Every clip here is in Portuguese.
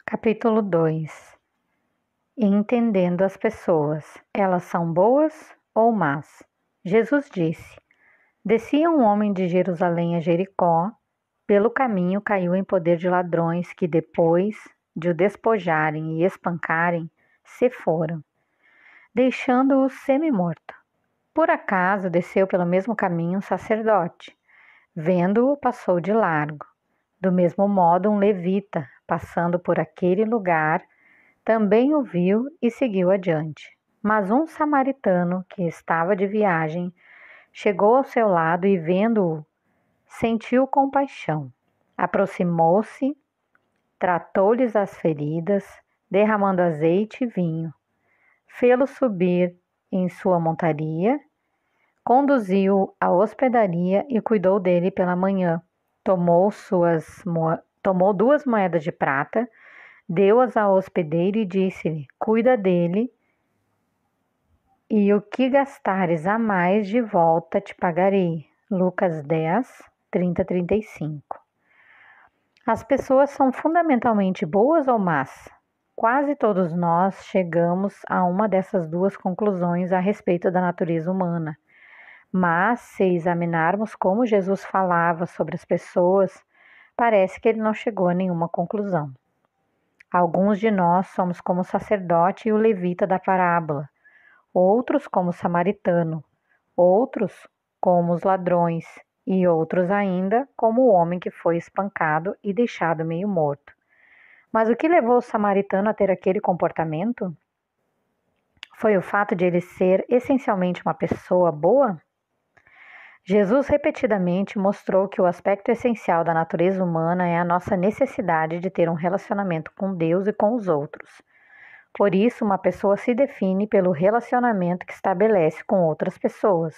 Capítulo 2. Entendendo as pessoas, elas são boas ou más? Jesus disse: Descia um homem de Jerusalém a Jericó. Pelo caminho caiu em poder de ladrões que, depois de o despojarem e espancarem, se foram, deixando-o semi-morto. Por acaso desceu pelo mesmo caminho um sacerdote. Vendo-o, passou de largo. Do mesmo modo, um levita, passando por aquele lugar, também o viu e seguiu adiante. Mas um samaritano, que estava de viagem, chegou ao seu lado e, vendo-o, sentiu compaixão. Aproximou-se, tratou-lhes as feridas, derramando azeite e vinho. Fê-lo subir em sua montaria, conduziu-o à hospedaria e cuidou dele pela manhã. Tomou 2 moedas de prata, deu-as ao hospedeiro e disse-lhe: Cuida dele, e o que gastares a mais de volta te pagarei. Lucas 10, 30-35. As pessoas são fundamentalmente boas ou más? Quase todos nós chegamos a uma dessas duas conclusões a respeito da natureza humana. Mas, se examinarmos como Jesus falava sobre as pessoas, parece que ele não chegou a nenhuma conclusão. Alguns de nós somos como o sacerdote e o levita da parábola, outros como o samaritano, outros como os ladrões e outros ainda como o homem que foi espancado e deixado meio morto. Mas o que levou o samaritano a ter aquele comportamento? Foi o fato de ele ser essencialmente uma pessoa boa? Jesus repetidamente mostrou que o aspecto essencial da natureza humana é a nossa necessidade de ter um relacionamento com Deus e com os outros. Por isso, uma pessoa se define pelo relacionamento que estabelece com outras pessoas.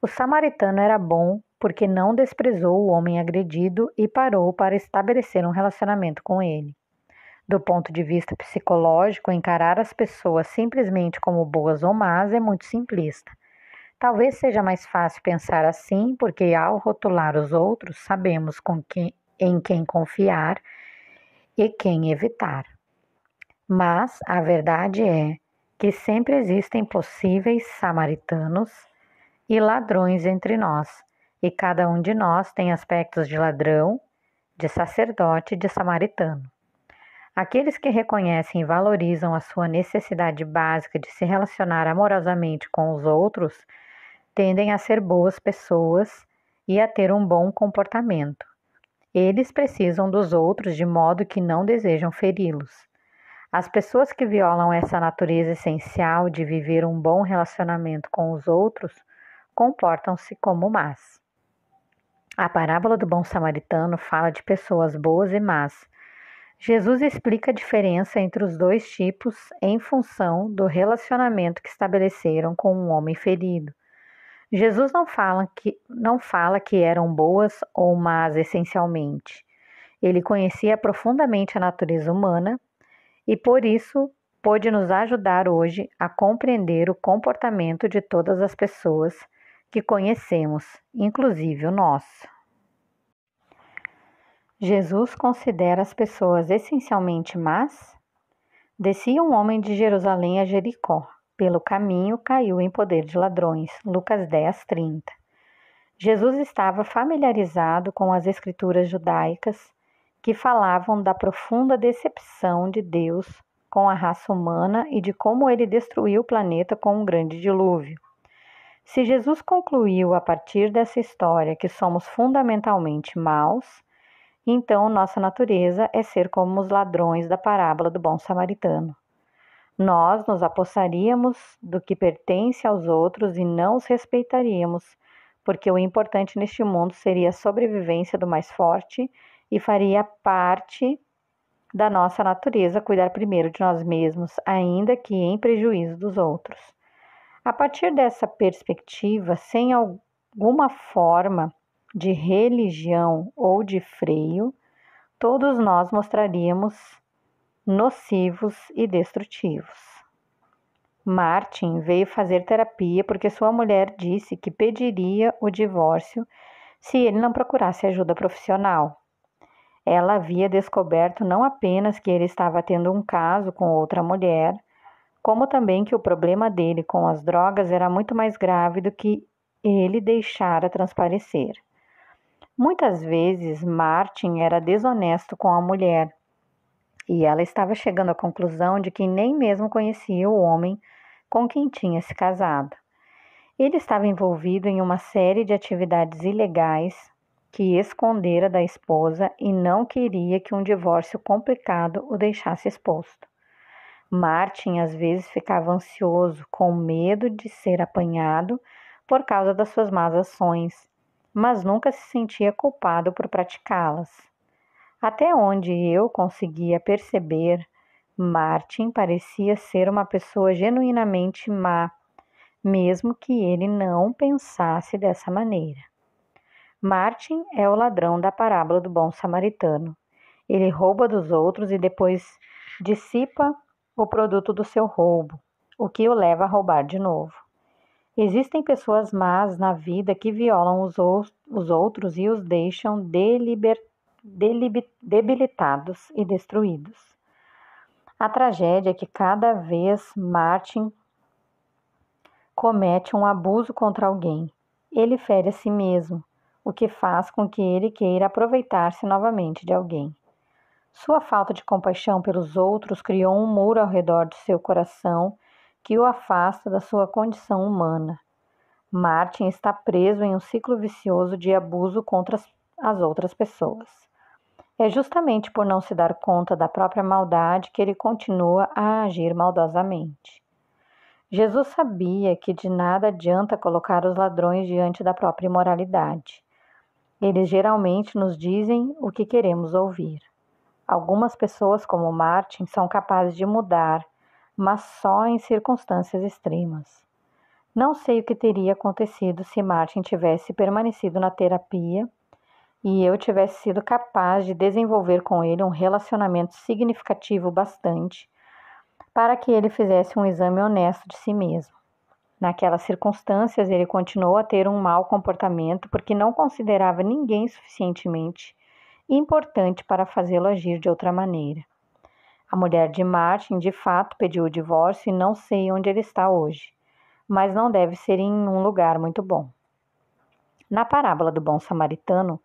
O samaritano era bom porque não desprezou o homem agredido e parou para estabelecer um relacionamento com ele. Do ponto de vista psicológico, encarar as pessoas simplesmente como boas ou más é muito simplista. Talvez seja mais fácil pensar assim, porque ao rotular os outros, sabemos em quem confiar e quem evitar. Mas a verdade é que sempre existem possíveis samaritanos e ladrões entre nós, e cada um de nós tem aspectos de ladrão, de sacerdote e de samaritano. Aqueles que reconhecem e valorizam a sua necessidade básica de se relacionar amorosamente com os outros tendem a ser boas pessoas e a ter um bom comportamento. Eles precisam dos outros de modo que não desejam feri-los. As pessoas que violam essa natureza essencial de viver um bom relacionamento com os outros comportam-se como más. A parábola do bom samaritano fala de pessoas boas e más. Jesus explica a diferença entre os dois tipos em função do relacionamento que estabeleceram com um homem ferido. Jesus não fala que eram boas ou más essencialmente. Ele conhecia profundamente a natureza humana e, por isso, pôde nos ajudar hoje a compreender o comportamento de todas as pessoas que conhecemos, inclusive o nosso. Jesus considera as pessoas essencialmente más? Descia um homem de Jerusalém a Jericó. Pelo caminho caiu em poder de ladrões. Lucas 10, 30. Jesus estava familiarizado com as escrituras judaicas que falavam da profunda decepção de Deus com a raça humana e de como ele destruiu o planeta com um grande dilúvio. Se Jesus concluiu a partir dessa história que somos fundamentalmente maus, então nossa natureza é ser como os ladrões da parábola do bom samaritano. Nós nos apossaríamos do que pertence aos outros e não os respeitaríamos, porque o importante neste mundo seria a sobrevivência do mais forte e faria parte da nossa natureza cuidar primeiro de nós mesmos, ainda que em prejuízo dos outros. A partir dessa perspectiva, sem alguma forma de religião ou de freio, todos nós mostraríamos nocivos e destrutivos. Martin veio fazer terapia porque sua mulher disse que pediria o divórcio se ele não procurasse ajuda profissional. Ela havia descoberto não apenas que ele estava tendo um caso com outra mulher, como também que o problema dele com as drogas era muito mais grave do que ele deixara transparecer. Muitas vezes, Martin era desonesto com a mulher e ela estava chegando à conclusão de que nem mesmo conhecia o homem com quem tinha se casado. Ele estava envolvido em uma série de atividades ilegais que escondera da esposa e não queria que um divórcio complicado o deixasse exposto. Martin às vezes ficava ansioso, com medo de ser apanhado por causa das suas más ações, mas nunca se sentia culpado por praticá-las. Até onde eu conseguia perceber, Martin parecia ser uma pessoa genuinamente má, mesmo que ele não pensasse dessa maneira. Martin é o ladrão da parábola do bom samaritano. Ele rouba dos outros e depois dissipa o produto do seu roubo, o que o leva a roubar de novo. Existem pessoas más na vida que violam os outros e os deixam debilitados e destruídos. A tragédia é que cada vez Martin comete um abuso contra alguém, ele fere a si mesmo, o que faz com que ele queira aproveitar-se novamente de alguém. Sua falta de compaixão pelos outros criou um muro ao redor do seu coração que o afasta da sua condição humana. Martin está preso em um ciclo vicioso de abuso contra as outras pessoas. É justamente por não se dar conta da própria maldade que ele continua a agir maldosamente. Jesus sabia que de nada adianta colocar os ladrões diante da própria imoralidade. Eles geralmente nos dizem o que queremos ouvir. Algumas pessoas, como Martin, são capazes de mudar, mas só em circunstâncias extremas. Não sei o que teria acontecido se Martin tivesse permanecido na terapia e eu tivesse sido capaz de desenvolver com ele um relacionamento significativo bastante para que ele fizesse um exame honesto de si mesmo. Naquelas circunstâncias, ele continuou a ter um mau comportamento porque não considerava ninguém suficientemente importante para fazê-lo agir de outra maneira. A mulher de Martin, de fato, pediu o divórcio e não sei onde ele está hoje, mas não deve ser em um lugar muito bom. Na parábola do bom samaritano,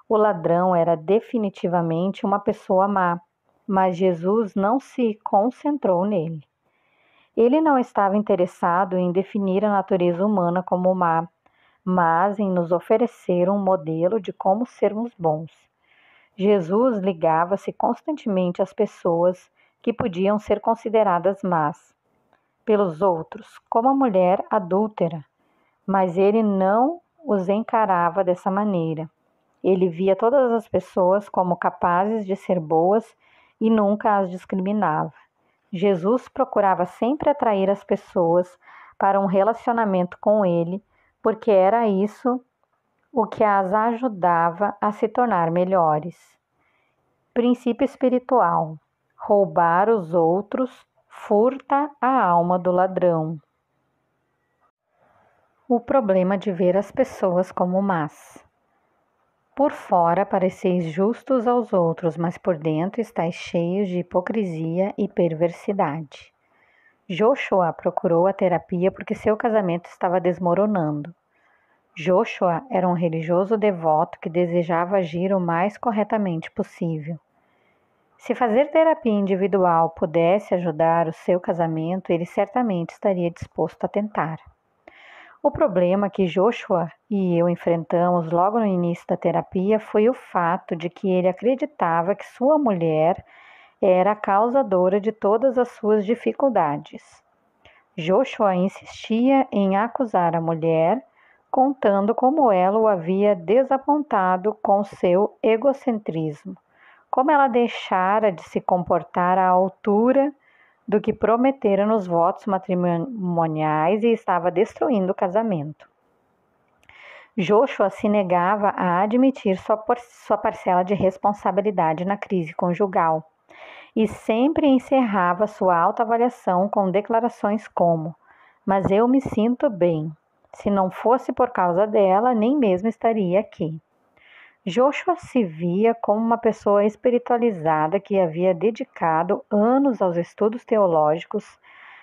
o ladrão era definitivamente uma pessoa má, mas Jesus não se concentrou nele. Ele não estava interessado em definir a natureza humana como má, mas em nos oferecer um modelo de como sermos bons. Jesus ligava-se constantemente às pessoas que podiam ser consideradas más pelos outros, como a mulher adúltera, mas ele não os encarava dessa maneira. Ele via todas as pessoas como capazes de ser boas e nunca as discriminava. Jesus procurava sempre atrair as pessoas para um relacionamento com ele, porque era isso o que as ajudava a se tornar melhores. Princípio espiritual: roubar os outros furta a alma do ladrão. O problema de ver as pessoas como más. Por fora pareceis justos aos outros, mas por dentro estáis cheios de hipocrisia e perversidade. Joshua procurou a terapia porque seu casamento estava desmoronando. Joshua era um religioso devoto que desejava agir o mais corretamente possível. Se fazer terapia individual pudesse ajudar o seu casamento, ele certamente estaria disposto a tentar. O problema que Joshua e eu enfrentamos logo no início da terapia foi o fato de que ele acreditava que sua mulher era a causadora de todas as suas dificuldades. Joshua insistia em acusar a mulher, contando como ela o havia desapontado com seu egocentrismo, como ela deixara de se comportar à altura do que prometera nos votos matrimoniais e estava destruindo o casamento. Joshua se negava a admitir sua parcela de responsabilidade na crise conjugal e sempre encerrava sua autoavaliação com declarações como: "Mas eu me sinto bem. Se não fosse por causa dela, nem mesmo estaria aqui." Joshua se via como uma pessoa espiritualizada que havia dedicado anos aos estudos teológicos,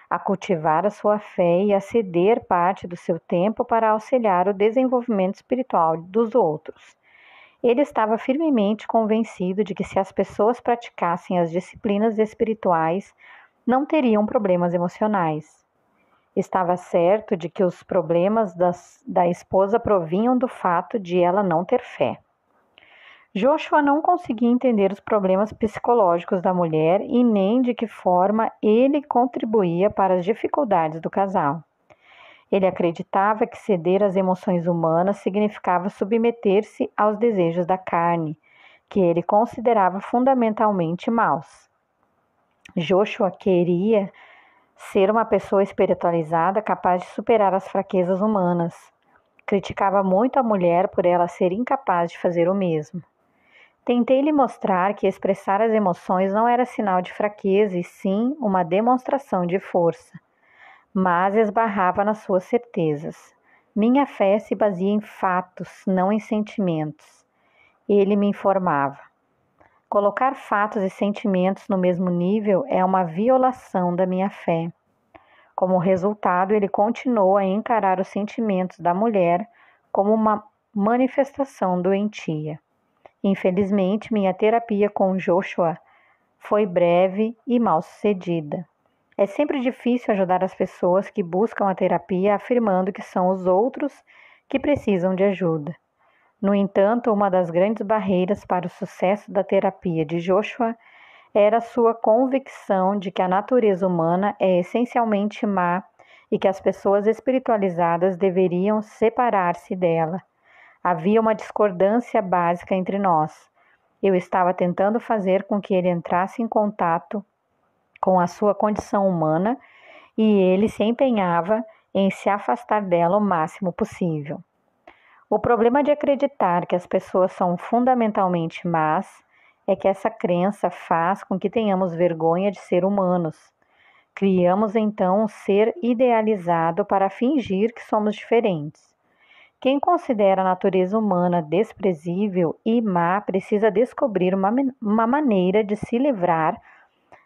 a cultivar a sua fé e a ceder parte do seu tempo para auxiliar o desenvolvimento espiritual dos outros. Ele estava firmemente convencido de que se as pessoas praticassem as disciplinas espirituais, não teriam problemas emocionais. Estava certo de que os problemas da esposa provinham do fato de ela não ter fé. Joshua não conseguia entender os problemas psicológicos da mulher e nem de que forma ele contribuía para as dificuldades do casal. Ele acreditava que ceder às emoções humanas significava submeter-se aos desejos da carne, que ele considerava fundamentalmente maus. Joshua queria ser uma pessoa espiritualizada capaz de superar as fraquezas humanas. Criticava muito a mulher por ela ser incapaz de fazer o mesmo. Tentei lhe mostrar que expressar as emoções não era sinal de fraqueza e sim uma demonstração de força, mas esbarrava nas suas certezas. Minha fé se baseia em fatos, não em sentimentos. Ele me informava. Colocar fatos e sentimentos no mesmo nível é uma violação da minha fé. Como resultado, ele continuou a encarar os sentimentos da mulher como uma manifestação doentia. Infelizmente, minha terapia com Joshua foi breve e mal sucedida. É sempre difícil ajudar as pessoas que buscam a terapia afirmando que são os outros que precisam de ajuda. No entanto, uma das grandes barreiras para o sucesso da terapia de Joshua era sua convicção de que a natureza humana é essencialmente má e que as pessoas espiritualizadas deveriam separar-se dela. Havia uma discordância básica entre nós. Eu estava tentando fazer com que ele entrasse em contato com a sua condição humana e ele se empenhava em se afastar dela o máximo possível. O problema de acreditar que as pessoas são fundamentalmente más é que essa crença faz com que tenhamos vergonha de ser humanos. Criamos então um ser idealizado para fingir que somos diferentes. Quem considera a natureza humana desprezível e má precisa descobrir uma maneira de se livrar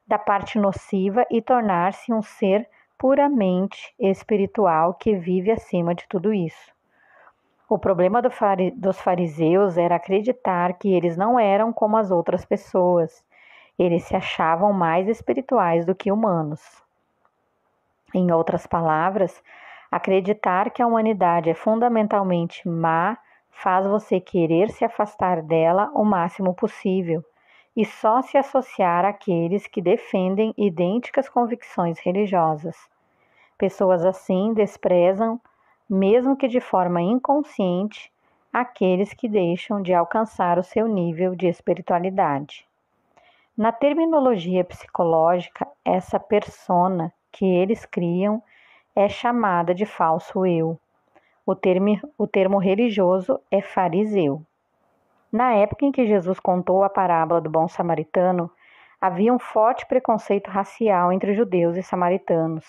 da parte nociva e tornar-se um ser puramente espiritual que vive acima de tudo isso. O problema dos fariseus era acreditar que eles não eram como as outras pessoas. Eles se achavam mais espirituais do que humanos. Em outras palavras, acreditar que a humanidade é fundamentalmente má faz você querer se afastar dela o máximo possível e só se associar àqueles que defendem idênticas convicções religiosas. Pessoas assim desprezam, mesmo que de forma inconsciente, aqueles que deixam de alcançar o seu nível de espiritualidade. Na terminologia psicológica, essa persona que eles criam é chamada de falso eu. O termo religioso é fariseu. Na época em que Jesus contou a parábola do bom samaritano, havia um forte preconceito racial entre judeus e samaritanos.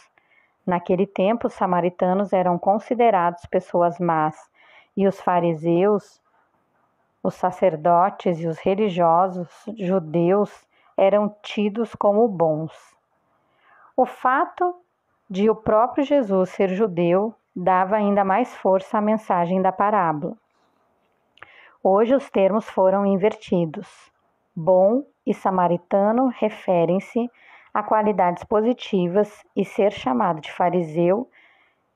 Naquele tempo, os samaritanos eram considerados pessoas más e os fariseus, os sacerdotes e os religiosos judeus eram tidos como bons. O fato de o próprio Jesus ser judeu dava ainda mais força à mensagem da parábola. Hoje os termos foram invertidos. Bom e samaritano referem-se a qualidades positivas e ser chamado de fariseu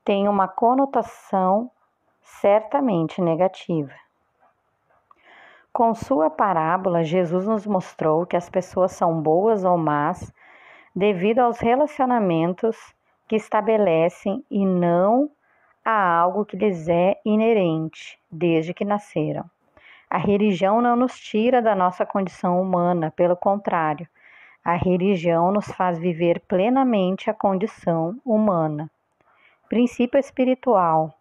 tem uma conotação certamente negativa. Com sua parábola, Jesus nos mostrou que as pessoas são boas ou más devido aos relacionamentos que estabelecem e não a algo que lhes é inerente desde que nasceram. A religião não nos tira da nossa condição humana, pelo contrário, a religião nos faz viver plenamente a condição humana. Princípio espiritual.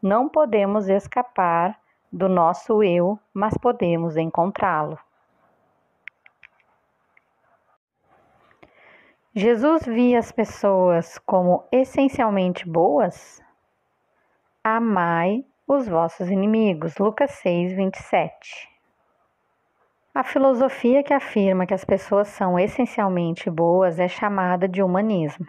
Não podemos escapar do nosso eu, mas podemos encontrá-lo. Jesus via as pessoas como essencialmente boas? Amai os vossos inimigos. Lucas 6, 27. A filosofia que afirma que as pessoas são essencialmente boas é chamada de humanismo.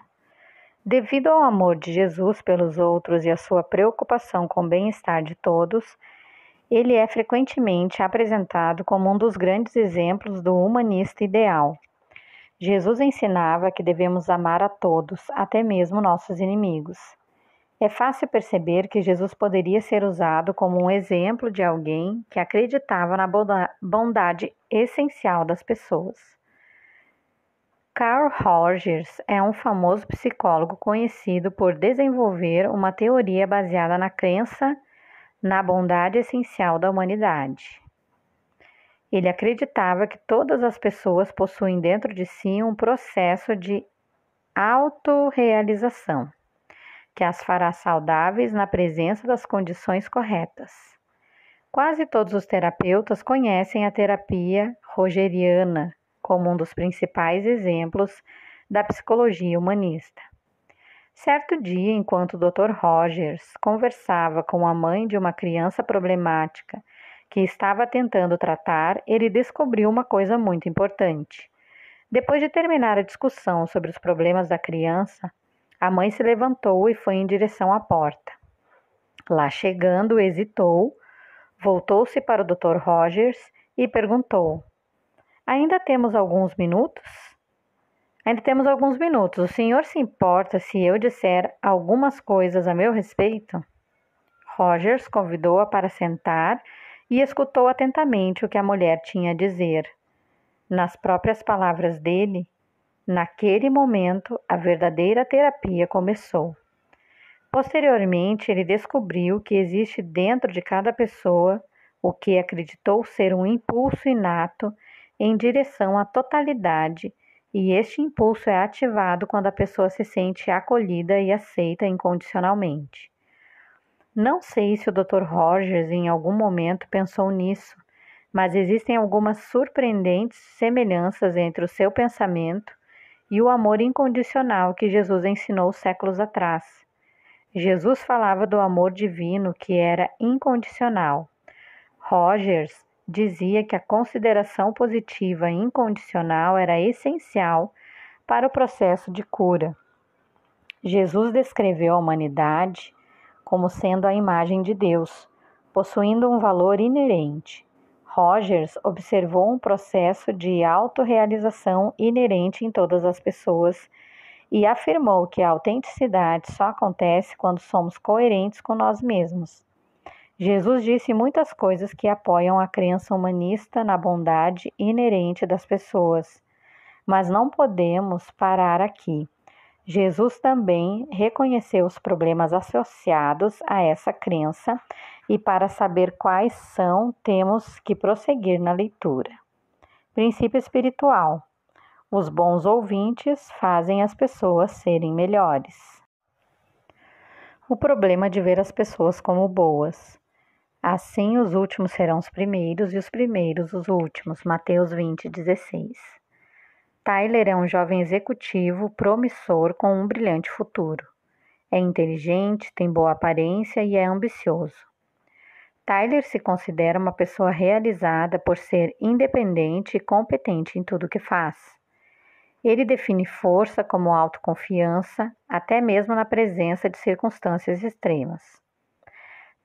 Devido ao amor de Jesus pelos outros e a sua preocupação com o bem-estar de todos, ele é frequentemente apresentado como um dos grandes exemplos do humanista ideal. Jesus ensinava que devemos amar a todos, até mesmo nossos inimigos. É fácil perceber que Jesus poderia ser usado como um exemplo de alguém que acreditava na bondade essencial das pessoas. Carl Rogers é um famoso psicólogo conhecido por desenvolver uma teoria baseada na crença na bondade essencial da humanidade. Ele acreditava que todas as pessoas possuem dentro de si um processo de autorrealização, que as fará saudáveis na presença das condições corretas. Quase todos os terapeutas conhecem a terapia rogeriana como um dos principais exemplos da psicologia humanista. Certo dia, enquanto o Dr. Rogers conversava com a mãe de uma criança problemática que estava tentando tratar, ele descobriu uma coisa muito importante. Depois de terminar a discussão sobre os problemas da criança, a mãe se levantou e foi em direção à porta. Lá chegando, hesitou, voltou-se para o Dr. Rogers e perguntou: Ainda temos alguns minutos? Ainda temos alguns minutos. O senhor se importa se eu disser algumas coisas a meu respeito? Rogers convidou-a para sentar e escutou atentamente o que a mulher tinha a dizer. Nas próprias palavras dele, naquele momento, a verdadeira terapia começou. Posteriormente, ele descobriu que existe dentro de cada pessoa o que acreditou ser um impulso inato em direção à totalidade, e este impulso é ativado quando a pessoa se sente acolhida e aceita incondicionalmente. Não sei se o Dr. Rogers em algum momento pensou nisso, mas existem algumas surpreendentes semelhanças entre o seu pensamento e o amor incondicional que Jesus ensinou séculos atrás. Jesus falava do amor divino que era incondicional. Rogers dizia que a consideração positiva incondicional era essencial para o processo de cura. Jesus descreveu a humanidade como sendo a imagem de Deus, possuindo um valor inerente. Rogers observou um processo de autorrealização inerente em todas as pessoas e afirmou que a autenticidade só acontece quando somos coerentes com nós mesmos. Jesus disse muitas coisas que apoiam a crença humanista na bondade inerente das pessoas, mas não podemos parar aqui. Jesus também reconheceu os problemas associados a essa crença e para saber quais são, temos que prosseguir na leitura. Princípio espiritual. Os bons ouvintes fazem as pessoas serem melhores. O problema de ver as pessoas como boas. Assim, os últimos serão os primeiros e os primeiros os últimos. Mateus 20:16. Tyler é um jovem executivo promissor com um brilhante futuro. É inteligente, tem boa aparência e é ambicioso. Tyler se considera uma pessoa realizada por ser independente e competente em tudo o que faz. Ele define força como autoconfiança, até mesmo na presença de circunstâncias extremas.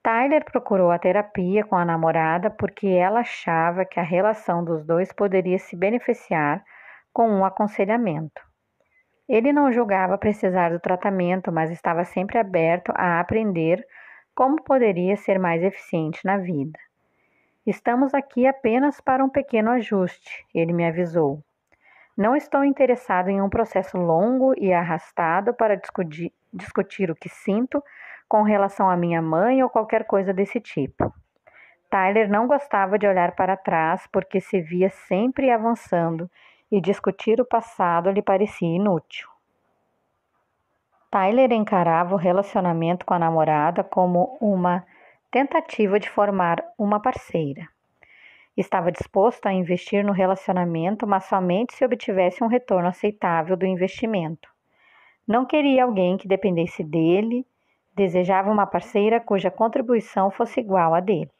Tyler procurou a terapia com a namorada porque ela achava que a relação dos dois poderia se beneficiar com um aconselhamento. Ele não julgava precisar do tratamento, mas estava sempre aberto a aprender como poderia ser mais eficiente na vida. Estamos aqui apenas para um pequeno ajuste, ele me avisou. Não estou interessado em um processo longo e arrastado para discutir o que sinto com relação à minha mãe ou qualquer coisa desse tipo. Tyler não gostava de olhar para trás porque se via sempre avançando e discutir o passado lhe parecia inútil. Tyler encarava o relacionamento com a namorada como uma tentativa de formar uma parceira. Estava disposto a investir no relacionamento, mas somente se obtivesse um retorno aceitável do investimento. Não queria alguém que dependesse dele, desejava uma parceira cuja contribuição fosse igual à dele.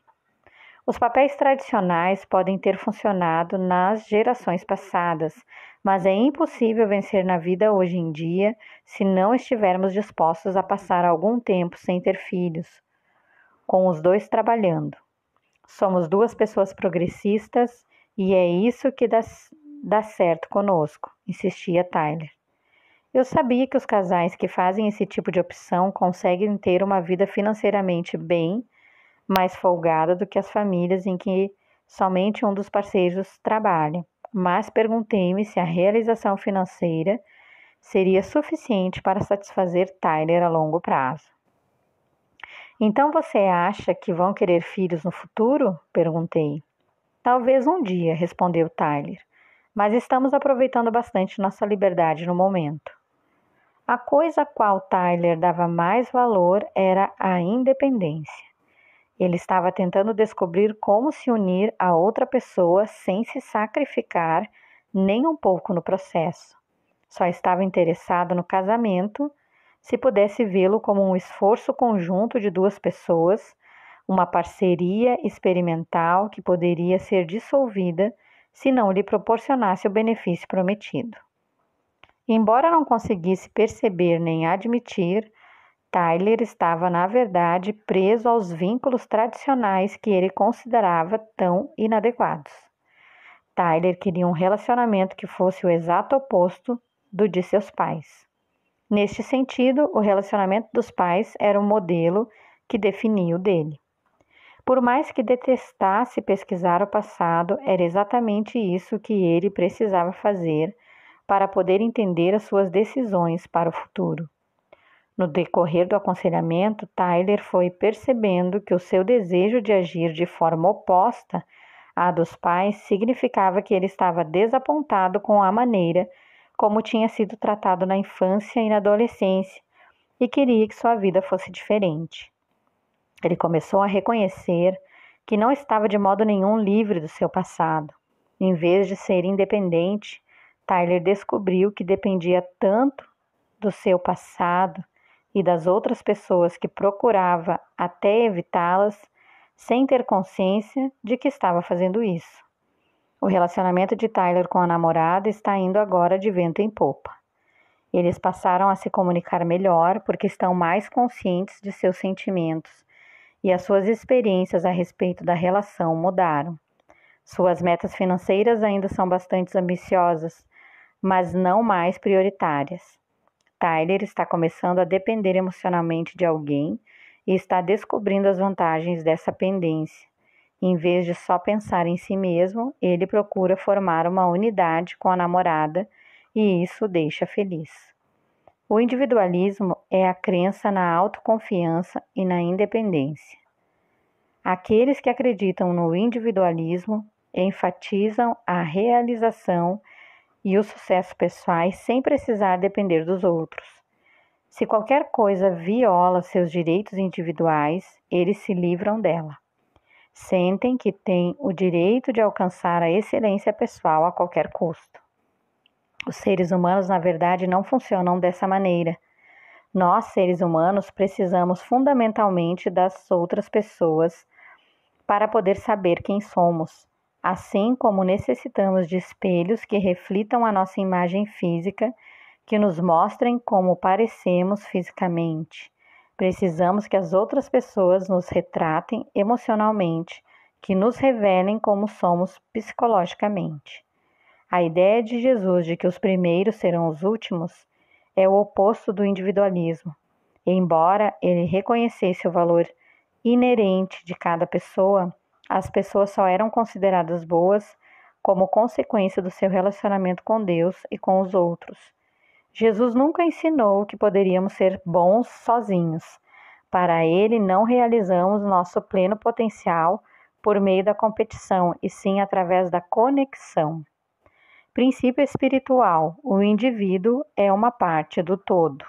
Os papéis tradicionais podem ter funcionado nas gerações passadas, mas é impossível vencer na vida hoje em dia se não estivermos dispostos a passar algum tempo sem ter filhos, com os dois trabalhando. Somos duas pessoas progressistas e é isso que dá certo conosco, insistia Tyler. Eu sabia que os casais que fazem esse tipo de opção conseguem ter uma vida financeiramente bem mais folgada do que as famílias em que somente um dos parceiros trabalha, mas perguntei-me se a realização financeira seria suficiente para satisfazer Tyler a longo prazo. Então você acha que vão querer filhos no futuro? Perguntei. Talvez um dia, respondeu Tyler, mas estamos aproveitando bastante nossa liberdade no momento. A coisa a qual Tyler dava mais valor era a independência. Ele estava tentando descobrir como se unir a outra pessoa sem se sacrificar nem um pouco no processo. Só estava interessado no casamento se pudesse vê-lo como um esforço conjunto de duas pessoas, uma parceria experimental que poderia ser dissolvida se não lhe proporcionasse o benefício prometido. Embora não conseguisse perceber nem admitir, Tyler estava, na verdade, preso aos vínculos tradicionais que ele considerava tão inadequados. Tyler queria um relacionamento que fosse o exato oposto do de seus pais. Neste sentido, o relacionamento dos pais era o modelo que definia o dele. Por mais que detestasse pesquisar o passado, era exatamente isso que ele precisava fazer para poder entender as suas decisões para o futuro. No decorrer do aconselhamento, Tyler foi percebendo que o seu desejo de agir de forma oposta à dos pais significava que ele estava desapontado com a maneira como tinha sido tratado na infância e na adolescência e queria que sua vida fosse diferente. Ele começou a reconhecer que não estava de modo nenhum livre do seu passado. Em vez de ser independente, Tyler descobriu que dependia tanto do seu passado e das outras pessoas que procurava até evitá-las, sem ter consciência de que estava fazendo isso. O relacionamento de Tyler com a namorada está indo agora de vento em popa. Eles passaram a se comunicar melhor porque estão mais conscientes de seus sentimentos e as suas experiências a respeito da relação mudaram. Suas metas financeiras ainda são bastante ambiciosas, mas não mais prioritárias. Tyler está começando a depender emocionalmente de alguém e está descobrindo as vantagens dessa pendência. Em vez de só pensar em si mesmo, ele procura formar uma unidade com a namorada e isso o deixa feliz. O individualismo é a crença na autoconfiança e na independência. Aqueles que acreditam no individualismo enfatizam a realização e o sucesso pessoais sem precisar depender dos outros. Se qualquer coisa viola seus direitos individuais, eles se livram dela. Sentem que têm o direito de alcançar a excelência pessoal a qualquer custo. Os seres humanos, na verdade, não funcionam dessa maneira. Nós, seres humanos, precisamos fundamentalmente das outras pessoas para poder saber quem somos, assim como necessitamos de espelhos que reflitam a nossa imagem física, que nos mostrem como parecemos fisicamente. Precisamos que as outras pessoas nos retratem emocionalmente, que nos revelem como somos psicologicamente. A ideia de Jesus de que os primeiros serão os últimos é o oposto do individualismo. Embora ele reconhecesse o valor inerente de cada pessoa, as pessoas só eram consideradas boas como consequência do seu relacionamento com Deus e com os outros. Jesus nunca ensinou que poderíamos ser bons sozinhos. Para ele, não realizamos nosso pleno potencial por meio da competição, e sim através da conexão. Princípio espiritual: o indivíduo é uma parte do todo.